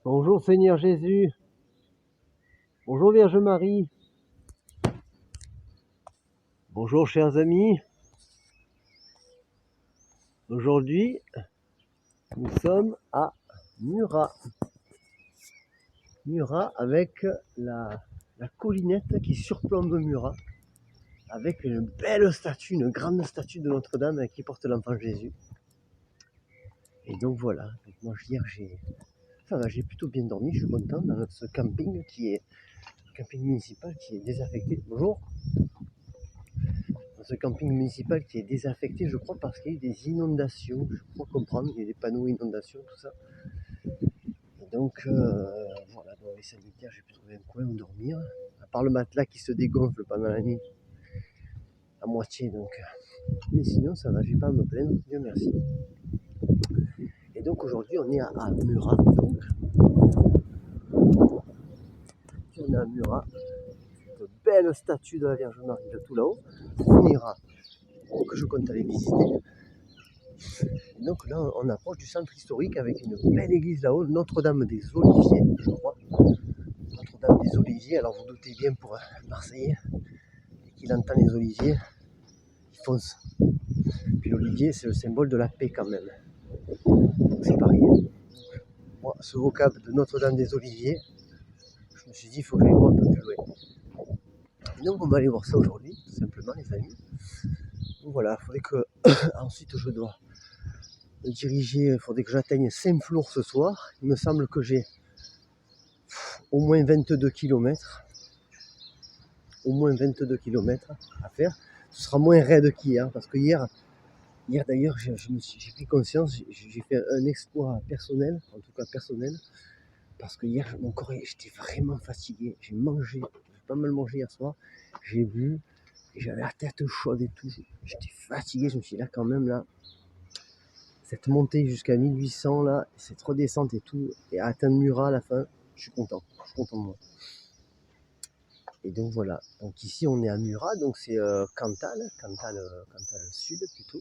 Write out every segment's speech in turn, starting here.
Bonjour Seigneur Jésus, bonjour Vierge Marie, bonjour chers amis. Aujourd'hui, nous sommes à Murat. Murat avec la collinette qui surplombe Murat, avec une belle statue, une grande statue de Notre-Dame qui porte l'enfant Jésus. Et donc voilà, donc moi hier j'ai plutôt bien dormi, je suis content dans ce camping qui est camping municipal qui est désaffecté. Bonjour. Dans ce camping municipal qui est désaffecté, je crois, parce qu'il y a eu des inondations. Je crois comprendre, il y a des panneaux inondations, tout ça. Et donc, voilà, dans les sanitaires, j'ai pu trouver un coin où dormir. À part le matelas qui se dégonfle pendant la nuit, à moitié, donc. Mais sinon, ça va, j'ai pas à me plaindre, Dieu merci. Et donc, aujourd'hui, on est à Murat, donc. On est à Murat. Une belle statue de la Vierge Marie de tout là-haut. On ira, que je compte aller visiter. Donc là, on approche du centre historique avec une belle église là-haut, Notre-Dame des Oliviers, je crois. Notre-Dame des Oliviers, alors vous doutez bien pour un Marseillais, dès qu'il entend les oliviers, il fonce. Puis l'olivier, c'est le symbole de la paix quand même. Donc c'est pareil. Moi, ce vocable de Notre-Dame des Oliviers, je me suis dit, il faut que j'aille voir un peu plus loin. Et donc on va aller voir ça aujourd'hui, tout simplement les amis. Donc voilà, il faudrait que ensuite je dois me diriger, il faudrait que j'atteigne Saint-Flour ce soir. Il me semble que j'ai au moins 22 km. Au moins 22 km à faire. Ce sera moins raide qu'hier, parce que hier d'ailleurs, j'ai pris conscience, j'ai fait un exploit personnel, en tout cas personnel, parce que hier, mon corps, j'étais vraiment fatigué. J'ai pas mal mangé hier soir, j'ai bu, et j'avais la tête chaude et tout. J'étais fatigué, je me suis dit là quand même, là, cette montée jusqu'à 1800, là, cette redescente et tout, et à atteindre Murat à la fin, je suis content de moi. Et donc voilà, donc ici on est à Murat, donc c'est Cantal Sud plutôt.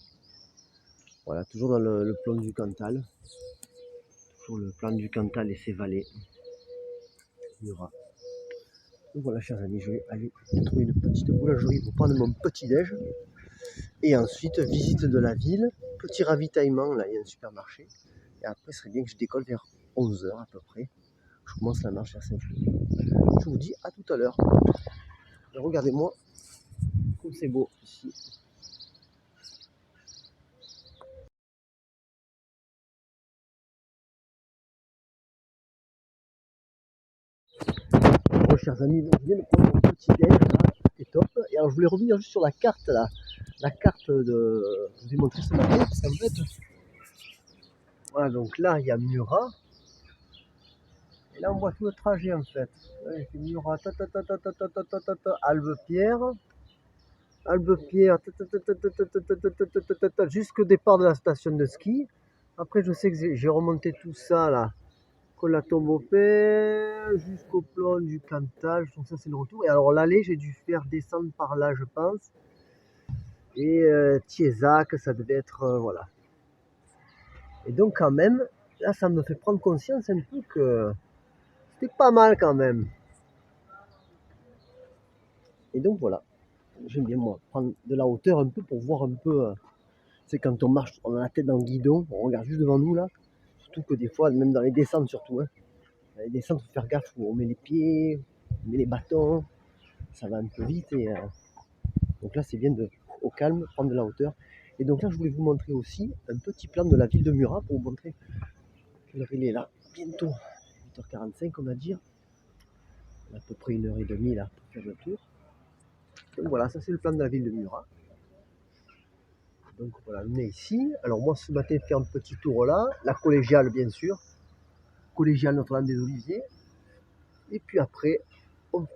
Voilà, toujours dans le plan du Cantal. Toujours le plan du Cantal et ses vallées. Murat. Donc voilà chers amis, je vais aller trouver une petite boulangerie pour prendre mon petit déj. Et ensuite, visite de la ville, petit ravitaillement, là il y a un supermarché. Et après, ce serait bien que je décolle vers 11 h à peu près. Je commence la marche vers Saint-Flour. Je vous dis à tout à l'heure. Regardez-moi comme c'est beau ici. Bon, chers amis, donc je viens de prendre mon petit déj là, c'est top. Et alors je voulais revenir juste sur la carte là, la carte de. Je vous ai montré ce matin, parce qu'en fait, voilà, donc là il y a Murat. Et là on voit tout le trajet en fait. Là, j'ai fait Murat, Albepierre, jusqu'au départ de la station de ski. Après je sais que j'ai remonté tout ça là. La tombe au père jusqu'au plan du Cantal, donc ça c'est le retour. Et alors l'aller, j'ai dû faire descendre par là, je pense. Et Thiézac, ça devait être voilà. Et donc quand même, là ça me fait prendre conscience un peu que c'était pas mal quand même. Et donc voilà, j'aime bien moi prendre de la hauteur un peu pour voir un peu. C'est quand on marche, on a la tête dans le guidon, on regarde juste devant nous là. Surtout que des fois, même dans les descentes surtout, hein, dans les descentes, il faut faire gaffe où on met les pieds, on met les bâtons. Ça va un peu vite et donc là c'est bien de au calme prendre de la hauteur. Et donc là je voulais vous montrer aussi un petit plan de la ville de Murat pour vous montrer quelle heure il est là. Bientôt 8h45 on va dire. On a à peu près 1h30 là pour faire le tour. Donc voilà, ça c'est le plan de la ville de Murat. Donc voilà, on est ici. Alors moi ce matin je fais un petit tour là, la collégiale bien sûr. Collégiale Notre-Dame des Oliviers. Et puis après on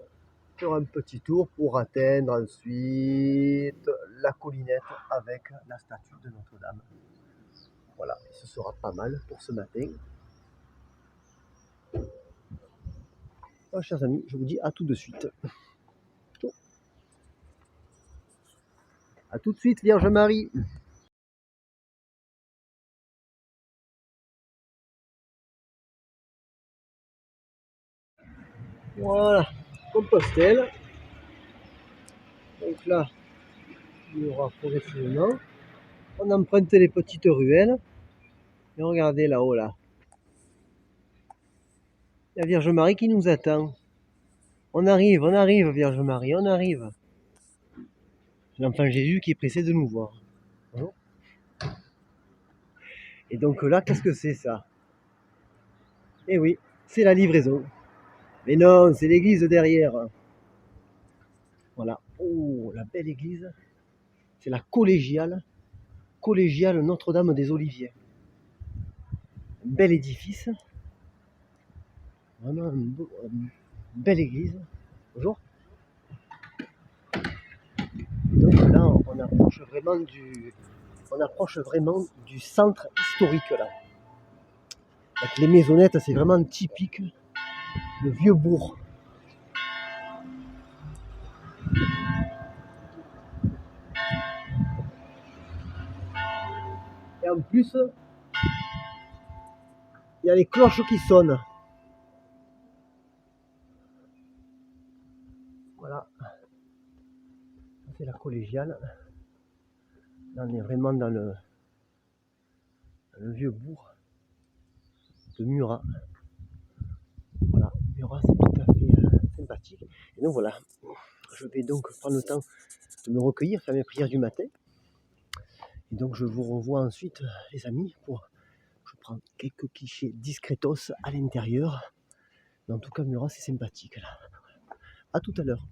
faire un petit tour pour atteindre ensuite la collinette avec la statue de Notre-Dame. Voilà, ce sera pas mal pour ce matin. Alors, chers amis, je vous dis à tout de suite. À tout de suite, Vierge Marie. Voilà, Compostelle. Donc là, il y aura progressivement. On emprunte les petites ruelles. Et regardez là-haut, là. La Vierge Marie qui nous attend. On arrive, Vierge Marie, on arrive. L'enfant Jésus qui est pressé de nous voir. Bonjour. Et donc là, qu'est-ce que c'est ça? Eh oui, c'est la livraison. Mais non, c'est l'église derrière. Voilà. Oh, la belle église. C'est la collégiale. Collégiale Notre-Dame des Oliviers. Un bel édifice. Vraiment une belle église. Bonjour. Donc là, on approche vraiment du centre historique là. Avec les maisonnettes, c'est vraiment typique. Le vieux bourg. Et en plus, il y a les cloches qui sonnent. Voilà. C'est la collégiale. Là, on est vraiment dans le vieux bourg de Murat. Voilà, Murat, c'est tout à fait sympathique. Et donc voilà, je vais donc prendre le temps de me recueillir, faire mes prières du matin. Et donc je vous revois ensuite, les amis, je prends quelques clichés discretos à l'intérieur. Mais en tout cas, Murat, c'est sympathique là. À tout à l'heure.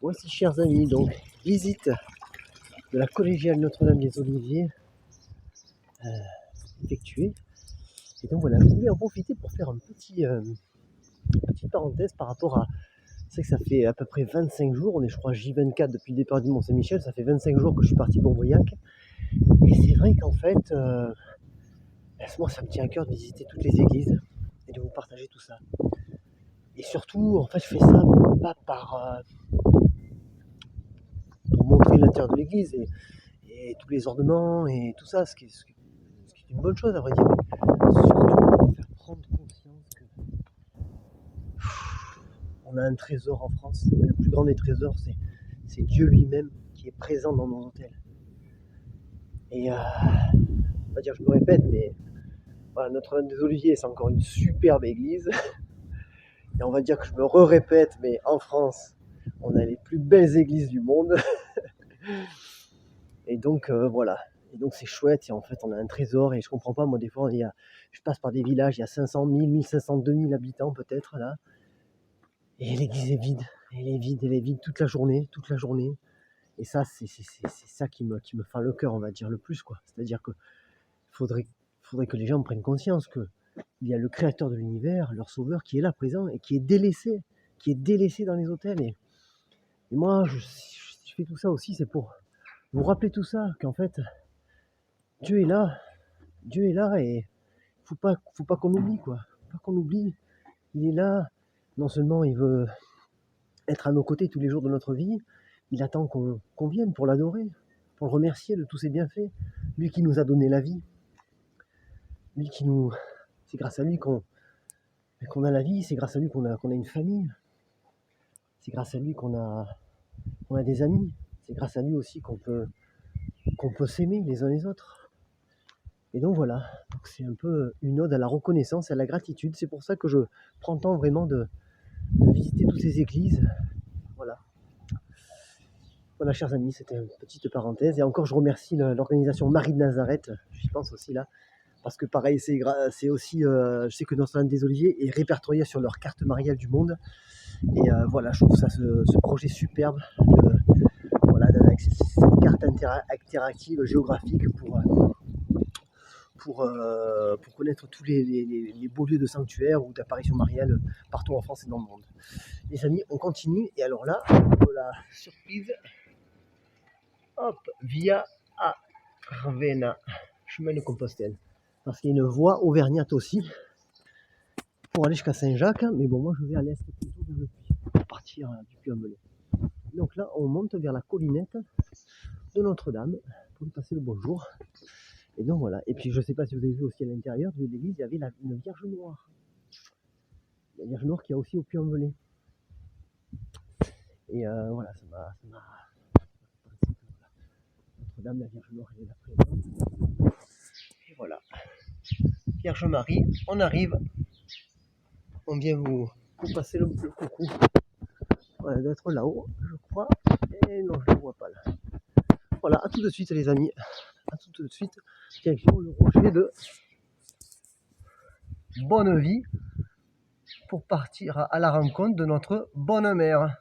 Voici, chers amis, donc visite de la collégiale Notre-Dame des Oliviers effectuée. Et donc voilà, je voulais en profiter pour faire petite parenthèse par rapport à. C'est que ça fait à peu près 25 jours, on est je crois J24 depuis le départ du Mont-Saint-Michel, ça fait 25 jours que je suis parti pour Briac. Et c'est vrai qu'en fait, moi ça me tient à cœur de visiter toutes les églises et de vous partager tout ça. Et surtout, en fait, je fais ça pas pour montrer l'intérieur de l'église et tous les ornements et tout ça, ce qui est une bonne chose à vrai dire, mais surtout pour faire prendre conscience que on a un trésor en France, et le plus grand des trésors, c'est Dieu lui-même qui est présent dans nos hôtels. Et on va dire que je me répète, mais voilà, Notre-Dame des Oliviers, c'est encore une superbe église. Et on va dire que je me répète, mais en France, on a les plus belles églises du monde. Et donc voilà. Et donc c'est chouette, et en fait on a un trésor, et je comprends pas, moi des fois je passe par des villages, il y a 500 000, 1500, 2000 habitants peut-être là, et l'église est vide, elle est vide toute la journée, et ça c'est ça qui me fend le cœur, on va dire le plus quoi, c'est-à-dire que faudrait que les gens prennent conscience que il y a le créateur de l'univers, leur sauveur, qui est là présent et qui est délaissé dans les hôtels. Et moi, je fais tout ça aussi, c'est pour vous rappeler tout ça, qu'en fait, Dieu est là, et faut pas qu'on oublie, quoi. Faut pas qu'on oublie, il est là. Non seulement il veut être à nos côtés tous les jours de notre vie, il attend qu'on vienne pour l'adorer, pour le remercier de tous ses bienfaits. Lui qui nous a donné la vie, lui qui nous... C'est grâce à lui qu'on a la vie, c'est grâce à lui qu'on a une famille, c'est grâce à lui qu'on a des amis, c'est grâce à lui aussi qu'on peut s'aimer les uns les autres. Et donc voilà, donc c'est un peu une ode à la reconnaissance et à la gratitude. C'est pour ça que je prends le temps vraiment de visiter toutes ces églises. Voilà. Voilà, chers amis, c'était une petite parenthèse. Et encore, je remercie l'organisation Marie de Nazareth, j'y pense aussi là, parce que pareil, c'est aussi, je sais que Notre-Dame des Oliviers est répertoriée sur leur carte mariale du monde. Et voilà, je trouve ça ce projet superbe, voilà, avec cette carte interactive géographique pour connaître tous les beaux lieux de sanctuaire ou d'apparition mariale partout en France et dans le monde. Les amis, on continue. Et alors là, voilà, surprise. Hop, via Arvena, chemin de Compostelle. Parce qu'il y a une voie auvergnate aussi pour aller jusqu'à Saint-Jacques. Mais bon, moi je vais à l'est plutôt vers le Puy, pour partir du Puy-en-Velay. Donc là, on monte vers la collinette de Notre-Dame pour lui passer le bonjour. Et donc voilà. Et puis je ne sais pas si vous avez vu aussi à l'intérieur de l'église, il y avait une Vierge Noire. La Vierge Noire qui a aussi au Puy-en-Velay. Et voilà, ça m'a Notre-Dame, la Vierge Noire, elle est là présente. Et voilà. Vierge Marie, on arrive. On vient vous passer le coucou. Voilà, d'être là-haut, je crois. Et non, je ne le vois pas là. Voilà, à tout de suite les amis. À tout de suite. Direction le rocher de Bonnevie pour partir à la rencontre de notre bonne mère.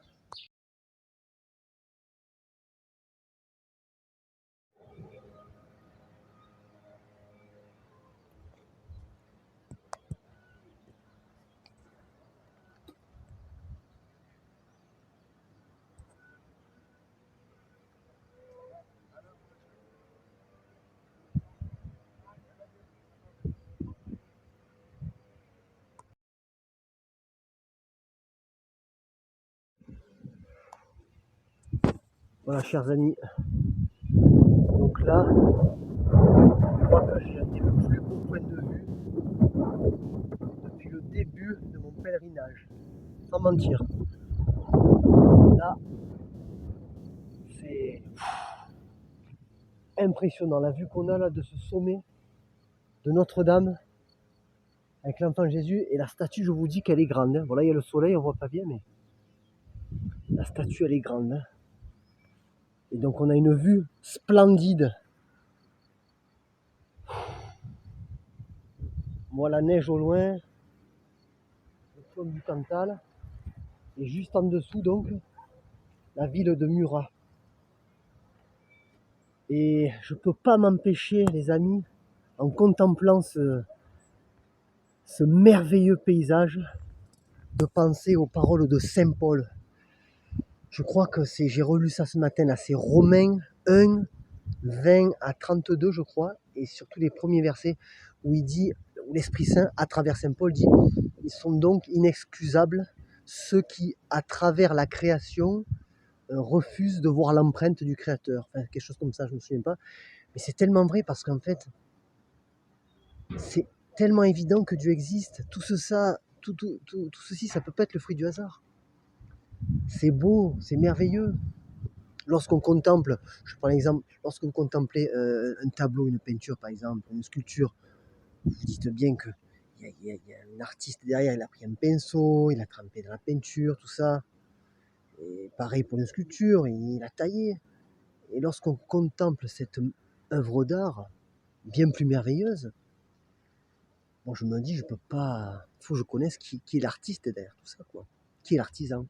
Voilà, chers amis. Donc là, je crois que j'ai un des plus beaux points de vue depuis le début de mon pèlerinage. Sans mentir. Là, c'est impressionnant. La vue qu'on a là de ce sommet de Notre-Dame avec l'enfant Jésus. Et la statue, je vous dis qu'elle est grande. Hein. Voilà, il y a le soleil, on voit pas bien, mais la statue, elle est grande. Hein. Et donc, on a une vue splendide. Moi, la neige au loin, le fond du Cantal. Et juste en dessous, donc, la ville de Murat. Et je peux pas m'empêcher, les amis, en contemplant ce merveilleux paysage, de penser aux paroles de Saint Paul. Je crois que j'ai relu ça ce matin, là, c'est Romains 1, 20 à 32, je crois, et surtout les premiers versets où il dit, où l'Esprit Saint, à travers Saint Paul, dit « Ils sont donc inexcusables, ceux qui, à travers la création, refusent de voir l'empreinte du Créateur. » Enfin, quelque chose comme ça, je ne me souviens pas. Mais c'est tellement vrai parce qu'en fait, c'est tellement évident que Dieu existe. Tout ceci, ça peut pas être le fruit du hasard. C'est beau, c'est merveilleux. Lorsqu'on contemple, je prends l'exemple, lorsque vous contemplez un tableau, une peinture par exemple, une sculpture, vous dites bien que il y a un artiste derrière, il a pris un pinceau, il a trempé dans la peinture, tout ça. Et pareil pour une sculpture, il a taillé. Et lorsqu'on contemple cette œuvre d'art, bien plus merveilleuse, moi je me dis, je peux pas, il faut que je connaisse qui est l'artiste derrière tout ça, quoi. Qui est l'artisan.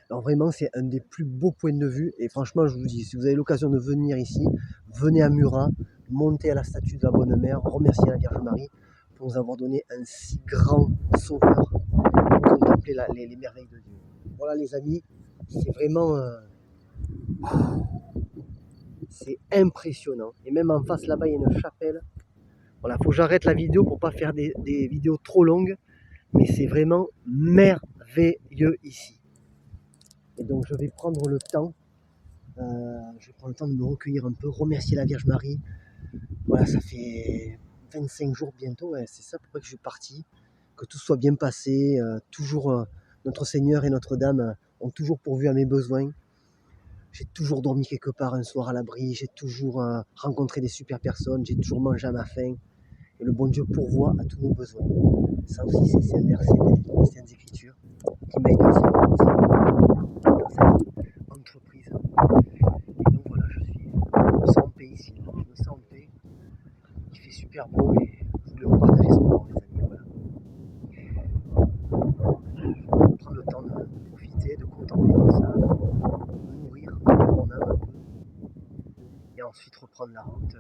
Alors vraiment, c'est un des plus beaux points de vue. Et franchement, je vous dis, si vous avez l'occasion de venir ici, venez à Murat, montez à la statue de la Bonne Mère, remerciez la Vierge Marie pour nous avoir donné un si grand sauveur pour contempler les merveilles de Dieu. Voilà les amis, c'est vraiment c'est impressionnant. Et même en face là-bas, il y a une chapelle. Voilà, faut que j'arrête la vidéo pour pas faire des vidéos trop longues, mais c'est vraiment merveilleux ici. Et donc je vais prendre le temps, de me recueillir un peu, remercier la Vierge Marie. Voilà, ça fait 25 jours bientôt, ouais, c'est ça pourquoi que je suis parti, que tout soit bien passé, toujours notre Seigneur et Notre-Dame ont toujours pourvu à mes besoins. J'ai toujours dormi quelque part un soir à l'abri, j'ai toujours rencontré des super personnes, j'ai toujours mangé à ma faim. Et le bon Dieu pourvoit à tous nos besoins. Ça aussi, c'est un verset des Saintes Écritures qui m'a aidé aussi dans cette entreprise. Et donc voilà, je me sens en paix ici. Je me sens en paix. Il fait super beau et je voulais vous partager ce moment, les amis. Voilà. Prendre le temps de profiter, de contempler tout ça, de nourrir mon âme un peu. Et ensuite reprendre la route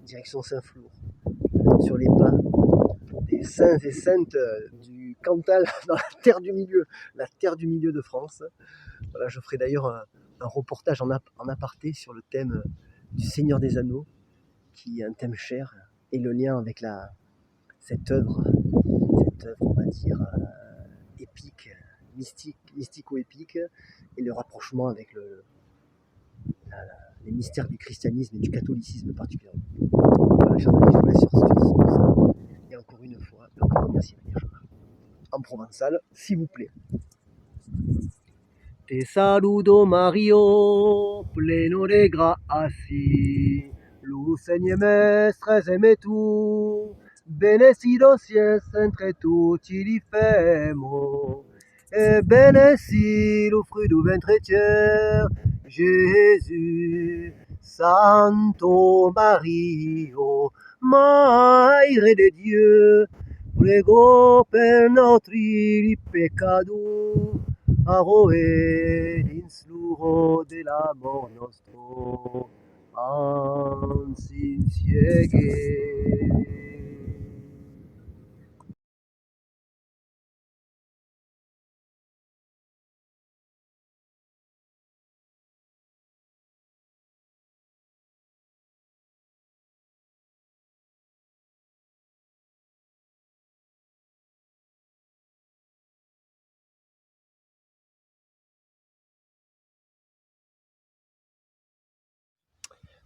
direction Saint-Flour, sur les pas des saints et saintes du Cantal, dans la terre du milieu de France. Voilà, je ferai d'ailleurs un reportage en aparté sur le thème du Seigneur des Anneaux, qui est un thème cher, et le lien avec cette œuvre, on va dire, épique, mystico-épique, et le rapprochement avec les mystères du christianisme et du catholicisme particulièrement. Voilà, chers amis, je vous laisse sur ça. Et encore une fois, je vous remercie la Vierge Marie. En provençal, s'il vous plaît. Te saludo Mario, pleno de gracia, luz en mestres aimé tu, bendecido si es entre tutti li femo, et beneci le fruit du ventre tiers, Jésus, Santo Mario, Maire de Dieu, prego per nostri peccados, Aroe dins l'uro de l'amor nostro, ansin ciegue.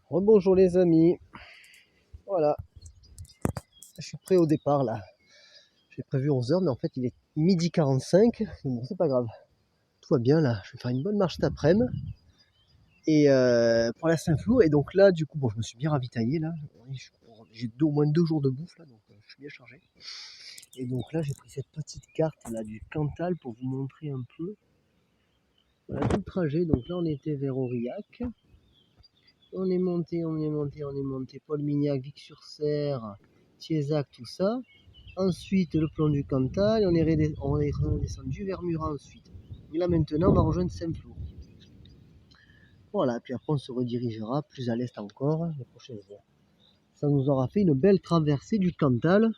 Rebonjour les amis, voilà, je suis prêt au départ là. J'ai prévu 11h, mais en fait il est midi 45, mais bon c'est pas grave. Tout va bien là, je vais faire une bonne marche cet après-midi. Et pour la Saint-Flour, et donc là du coup, bon je me suis bien ravitaillé là, j'ai au moins 2 jours de bouffe là, donc je suis bien chargé. Et donc là j'ai pris cette petite carte là du Cantal pour vous montrer un peu. Voilà tout le trajet, donc là on était vers Aurillac. On est monté, Paul Mignac, Vic-sur-Serre, Thiézac, tout ça. Ensuite, le plan du Cantal, et on est redescendu vers Murat ensuite. Et là maintenant, on va rejoindre Saint-Flour. Voilà, puis après on se redirigera plus à l'est encore les prochaines heures. Ça nous aura fait une belle traversée du Cantal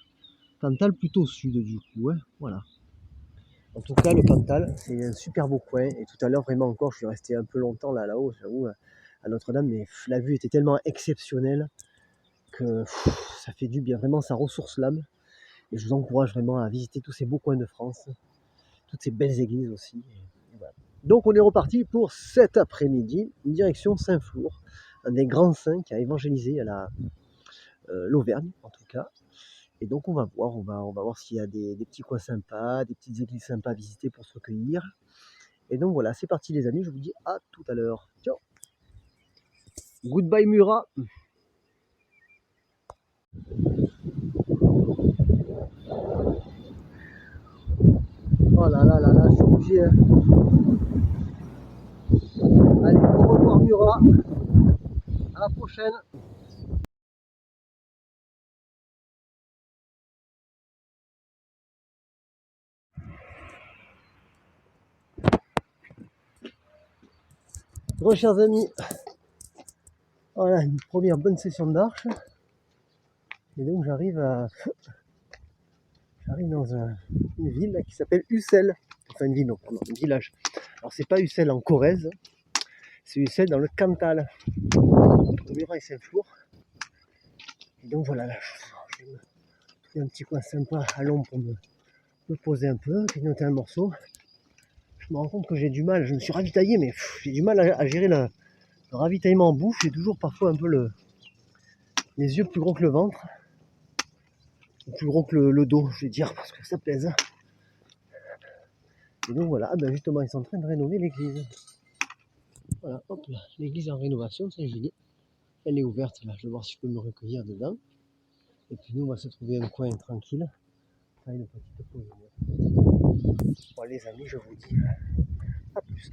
plutôt sud du coup, hein, voilà. En tout cas, le Cantal, c'est un super beau coin, et tout à l'heure, vraiment encore, je suis resté un peu longtemps là-haut, j'avoue, à Notre-Dame, mais la vue était tellement exceptionnelle que ça fait du bien, vraiment ça ressource l'âme, et je vous encourage vraiment à visiter tous ces beaux coins de France, toutes ces belles églises aussi. Et voilà. Donc on est reparti pour cet après-midi, direction Saint-Flour, un des grands saints qui a évangélisé à l'Auvergne en tout cas. Et donc on va voir s'il y a des petits coins sympas, des petites églises sympas à visiter pour se recueillir. Et donc voilà, c'est parti les amis, je vous dis à tout à l'heure. Ciao. Goodbye Murat. Oh là là là là, c'est obligé. Hein. Allez, au revoir Murat. À la prochaine. Bon chers amis, voilà une première bonne session d'arche. Et donc j'arrive à J'arrive dans une ville là, qui s'appelle Ussel. Enfin une ville, non, pardon, un village. Alors c'est pas Ussel en Corrèze, c'est Ussel dans le Cantal, au Mirail-Saint-Flour. Et donc voilà, là, je vais me trouver un petit coin sympa à l'ombre pour me poser un peu, grignoter un morceau. Je me rends compte que j'ai du mal, je me suis ravitaillé, mais j'ai du mal à gérer le ravitaillement en bouffe. J'ai toujours parfois un peu les yeux plus gros que le ventre, ou plus gros que le dos, je vais dire, parce que ça pèse. Et donc voilà, ben justement, ils sont en train de rénover l'église. Voilà, hop là, l'église est en rénovation, Saint-Génie. Elle est ouverte, là, je vais voir si je peux me recueillir dedans. Et puis nous, on va se trouver un coin tranquille, faire une petite pause. Bon, les amis, je vous dis à plus.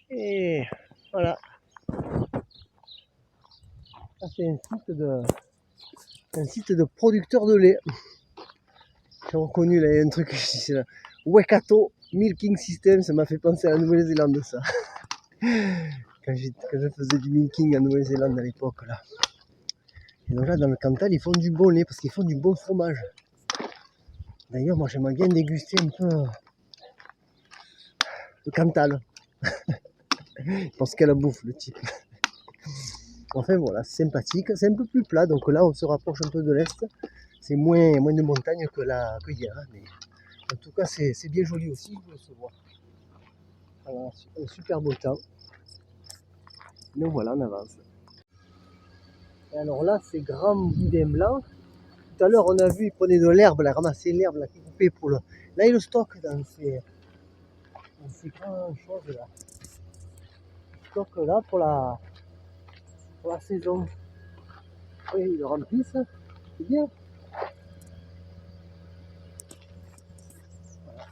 Et voilà, ça c'est un site de producteur de lait. J'ai reconnu là, il y a un truc, c'est là. Waikato Milking System, ça m'a fait penser à la Nouvelle-Zélande ça. Quand je faisais du milking en Nouvelle-Zélande à l'époque là. Et donc là dans le Cantal ils font du bon lait parce qu'ils font du bon fromage. D'ailleurs moi j'aimerais bien déguster un peu le Cantal. Parce qu'elle a bouffe le type. Enfin voilà, c'est sympathique, c'est un peu plus plat, donc là on se rapproche un peu de l'Est. C'est moins de montagnes que hier, hein, mais en tout cas c'est bien joli aussi de se voir. Alors, un super beau temps. Donc voilà, on avance. Et alors là, c'est grand boudin blanc. Tout à l'heure, on a vu, il prenait de l'herbe, là, ramasser l'herbe, là, qui coupait pour le. Là, il le stocke dans ces grandes choses là. Il stocke là pour la saison. Oui, ils le remplissent, c'est bien. Voilà.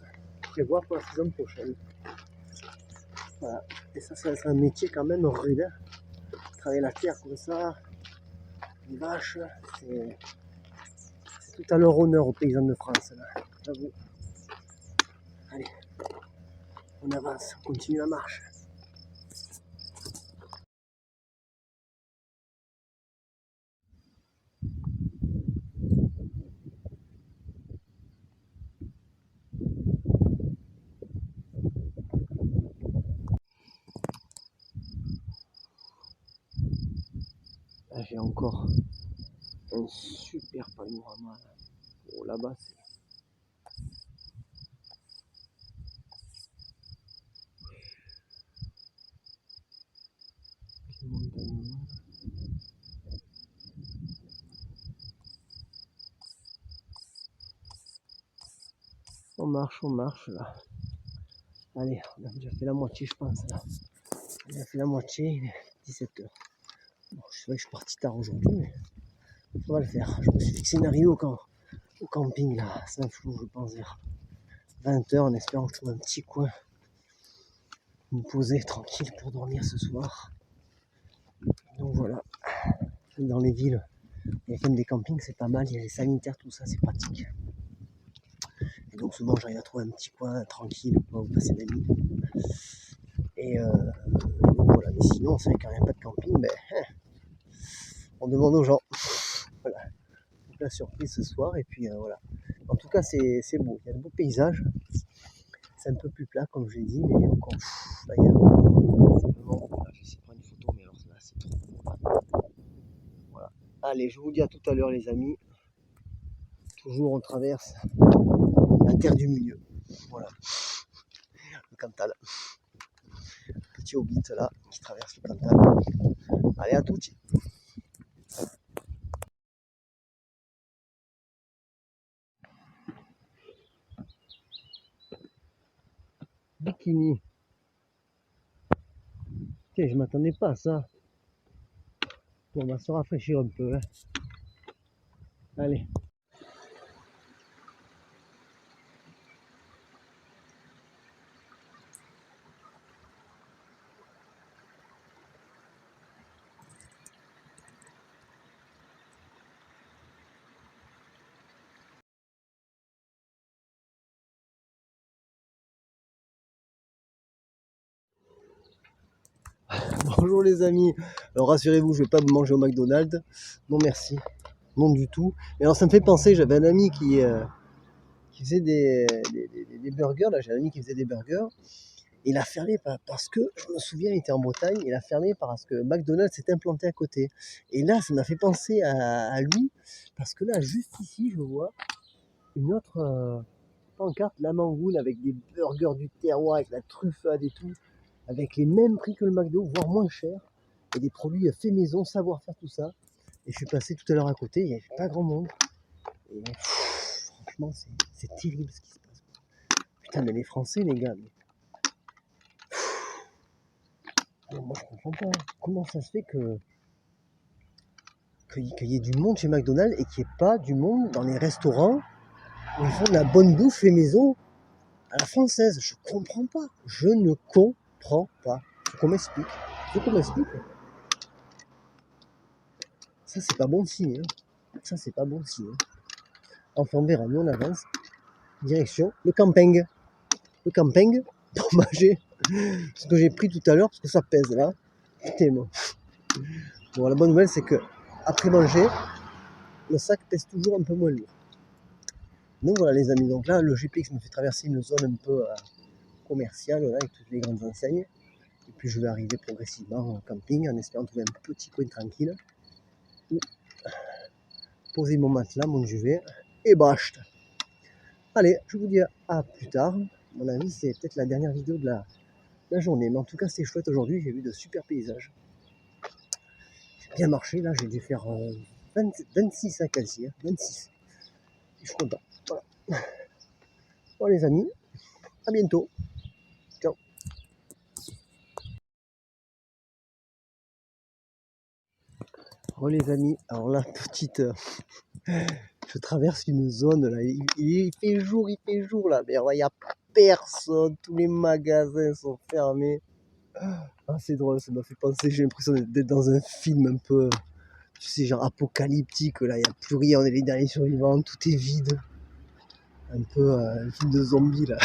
Je vais voir pour la saison prochaine. Voilà. Et ça, c'est un métier quand même rude. Hein. Travailler la terre comme ça, les vaches, c'est tout à leur honneur aux paysans de France, là, j'avoue. Allez, on avance, on continue la marche. Là, j'ai encore un super panorama. Là. Oh, là-bas, c'est les montagnes. On marche là. Allez, on a déjà fait la moitié, je pense. Là. On a fait la moitié, il est 17h. Bon, c'est vrai que je suis parti tard aujourd'hui, mais ça va le faire. Je me suis fixé une arrivée au camping, là, à Saint-Flour, je pense, vers 20h, en espérant que je trouve un petit coin me poser tranquille pour dormir ce soir. Donc voilà, dans les villes, il y a quand même des campings, c'est pas mal, il y a les sanitaires, tout ça, c'est pratique. Et donc souvent j'arrive à trouver un petit coin tranquille pour passer la nuit. Et donc voilà, mais sinon c'est vrai qu'il n'y a pas de camping, mais on demande aux gens. Voilà, donc la surprise ce soir, et puis voilà. En tout cas c'est beau, il y a de beaux paysages. C'est un peu plus plat comme je l'ai dit, mais encore, là, il y a simplement, voilà, je vais essayer de prendre une photo, mais alors là c'est trop. Voilà. Allez, je vous dis à tout à l'heure les amis. Toujours on traverse la terre du milieu. Voilà. Le Cantal. petit hobbit là qui traverse le Cantal. Allez, à toutes. Bikini. Tiens, je m'attendais pas à ça. Bon, on va se rafraîchir un peu. Hein. Allez. Bonjour les amis. Alors rassurez-vous, je vais pas manger au McDonald's. Non merci. Non du tout. Mais alors ça me fait penser, j'avais un ami qui faisait des burgers. Là, j'ai un ami qui faisait des burgers. Il a fermé parce que, je me souviens, il était en Bretagne, il a fermé parce que McDonald's s'est implanté à côté. Et là, ça m'a fait penser à lui, parce que là, juste ici, je vois une autre pancarte, la Mangoune, avec des burgers du terroir, avec la truffade et tout, avec les mêmes prix que le McDo, voire moins cher, et des produits faits maison, savoir-faire, tout ça. Et je suis passé tout à l'heure à côté, il n'y avait pas grand monde. Et franchement, c'est terrible ce qui se passe. Putain, mais les Français, les gars, moi je comprends pas. Comment ça se fait qu'il y ait du monde chez McDonald's et qu'il n'y ait pas du monde dans les restaurants où ils font de la bonne bouffe fait maison à la française? Je comprends pas. Je ne comprends pas. Faut qu'on m'explique. Faut qu'on m'explique. Ça, c'est pas bon signe. Hein. Ça, c'est pas bon signe. Hein. Enfin, on verra. Nous, on avance. Direction le camping. Le camping pour manger ce que j'ai pris tout à l'heure parce que ça pèse là. Putain, moi. Bon, la bonne nouvelle, c'est que après manger, le sac pèse toujours un peu moins lourd. Donc voilà les amis, donc là le GPX me fait traverser une zone un peu commerciale là, avec toutes les grandes enseignes. Et puis je vais arriver progressivement au camping en espérant trouver un petit coin tranquille où poser mon matelas, mon duvet et basta. Allez, je vous dis à plus tard. À mon avis, c'est peut-être la dernière vidéo de la journée. Mais en tout cas, c'était chouette aujourd'hui. J'ai vu de super paysages. J'ai bien marché. Là, j'ai dû faire 26 à quasi. 26. Je suis content. Voilà. Bon, les amis, à bientôt. Ciao. Bon, les amis, alors là, petite. Je traverse une zone là. Il fait jour là. Mais il n'y a personne. Tous les magasins sont fermés. Ah, c'est drôle, ça m'a fait penser, j'ai l'impression d'être dans un film un peu, tu sais, genre apocalyptique, là, il n'y a plus rien, on est les derniers survivants, tout est vide. Un peu un film de zombies, là.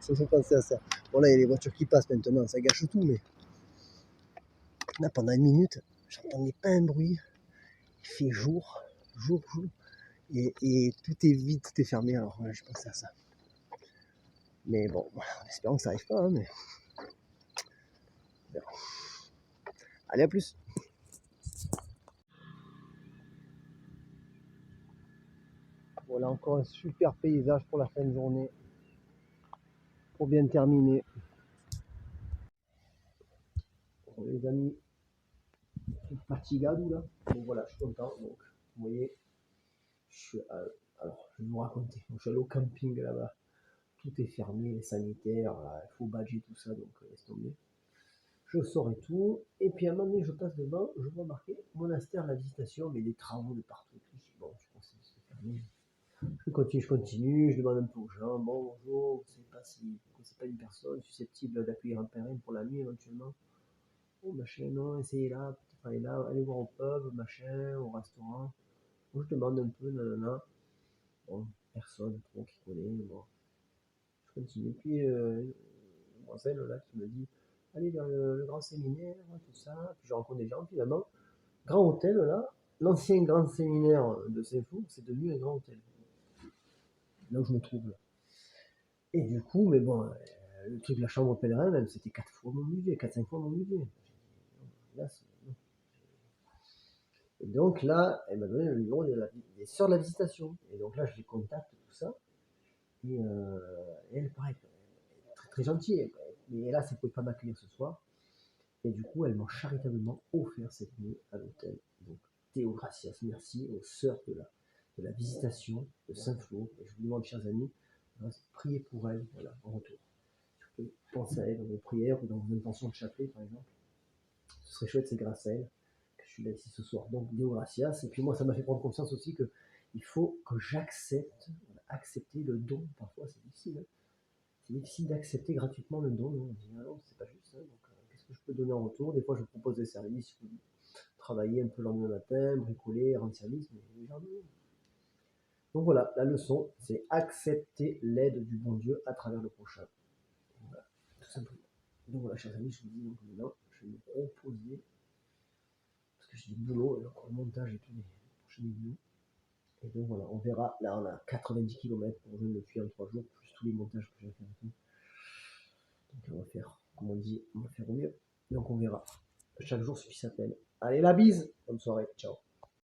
Ça me fait penser à ça. Bon, là, il y a les voitures qui passent maintenant, ça gâche tout, mais là, pendant une minute, j'entendais pas un bruit. Il fait jour, jour, et tout est vide, tout est fermé, alors ouais, je pensais à ça. Mais bon, en espérant que ça arrive pas, hein, mais... Allez, à plus. Voilà encore un super paysage pour la fin de journée. Pour bien terminer. Bon, les amis, fatigado là. Bon voilà, je suis content. Donc, vous voyez, alors, je vais vous raconter. Donc, je suis allé au camping là-bas. Tout est fermé, les sanitaires, il faut badger tout ça, donc laisse tomber. Je sors et tout. Et puis à un moment donné, je passe devant, je vois marqué monastère de la Visitation, mais des travaux de partout. Bon, je pense que c'est fermé. Je continue, je demande un peu aux gens. Bon, bonjour, vous savez pas si c'est pas une personne susceptible d'accueillir un pèlerin pour la nuit éventuellement. Oh machin, non, essayez là, peut-être aller là, allez voir au pub, machin, au restaurant. Moi je demande un peu, nanana. Bon, personne trop qui connaît, bon. Je continue. Puis une demoiselle là qui me dit allez vers le grand séminaire, tout ça. Puis je rencontre des gens, finalement. Grand hôtel là, l'ancien grand séminaire de Saint-Flour, c'est devenu un grand hôtel. Là où je me trouve là. Et du coup, mais bon, le truc de la chambre pèlerin, même, c'était 4 fois mon budget, 4-5 fois mon budget. Là, et donc là, elle m'a donné le numéro des sœurs de la Visitation. Et donc là, je les contacte, tout ça. Et elle, pareil, très, très gentille. Mais hélas, elle ne pouvait pas m'accueillir ce soir. Et du coup, elles m'ont charitablement offert cette nuit à l'hôtel. Donc, Théo Gracias, merci aux sœurs de la visitation de Saint-Flour. Et je vous demande, chers amis, priez pour elles, voilà, en retour. Surtout, pensez à elles dans vos prières ou dans vos intentions de chapelet, par exemple. Ce serait chouette, c'est grâce à elles que je suis là ici ce soir. Donc, Théo Gracias. Et puis moi, ça m'a fait prendre conscience aussi que il faut que j'accepte, accepter le don. Parfois, c'est difficile. Hein. C'est difficile d'accepter gratuitement le don. On dit, ah non, c'est pas juste. Hein, donc, qu'est-ce que je peux donner en retour? Des fois, je propose des services, travailler un peu le lendemain matin, bricoler, rendre service, mais les gens non. Donc voilà, la leçon, c'est accepter l'aide du bon Dieu à travers le prochain. Voilà, tout simplement. Donc voilà, chers amis, je vous dis donc maintenant, je vais me reposer, parce que j'ai du boulot, et encore le montage et tous les prochaines vidéos. Et donc voilà, on verra, là on a 90 km pour rejoindre le puits en 3 jours, plus tous les montages que j'ai fait avec nous. Donc on va faire, comme on dit, on va faire au mieux. Donc on verra. Chaque jour suffit sa peine. Allez, la bise! Bonne soirée, ciao!